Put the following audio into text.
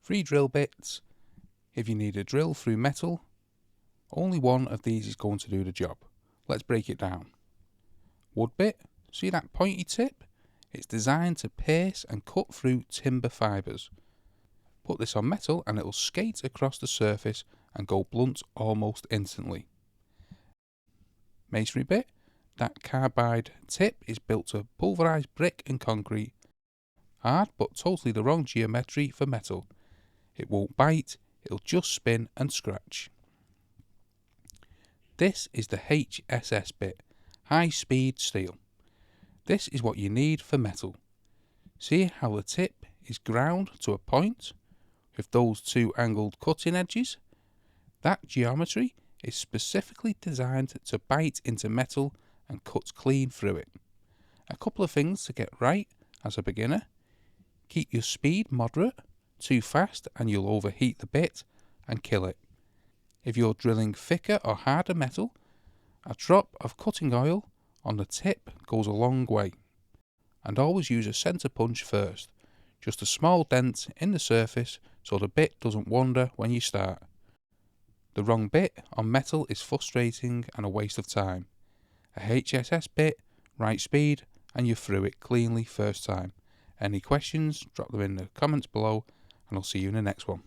3 drill bits. If you need a drill through metal, only one of these is going to do the job. Let's break it down. Wood bit, see that pointy tip? It's designed to pierce and cut through timber fibres. Put this on metal and it'll skate across the surface and go blunt almost instantly. Masonry bit, that carbide tip is built to pulverise brick and concrete. Hard but totally the wrong geometry for metal. It won't bite, it'll just spin and scratch. This is the HSS bit, high speed steel. This is what you need for metal. See how the tip is ground to a point with those 2 angled cutting edges? That geometry is specifically designed to bite into metal and cut clean through it. A couple of things to get right as a beginner. Keep your speed moderate. Too fast and you'll overheat the bit and kill it. If you're drilling thicker or harder metal, a drop of cutting oil on the tip goes a long way. And always use a centre punch first, just a small dent in the surface so the bit doesn't wander when you start. The wrong bit on metal is frustrating and a waste of time. A HSS bit, right speed, and you're through it cleanly first time. Any questions, drop them in the comments below, and I'll see you in the next one.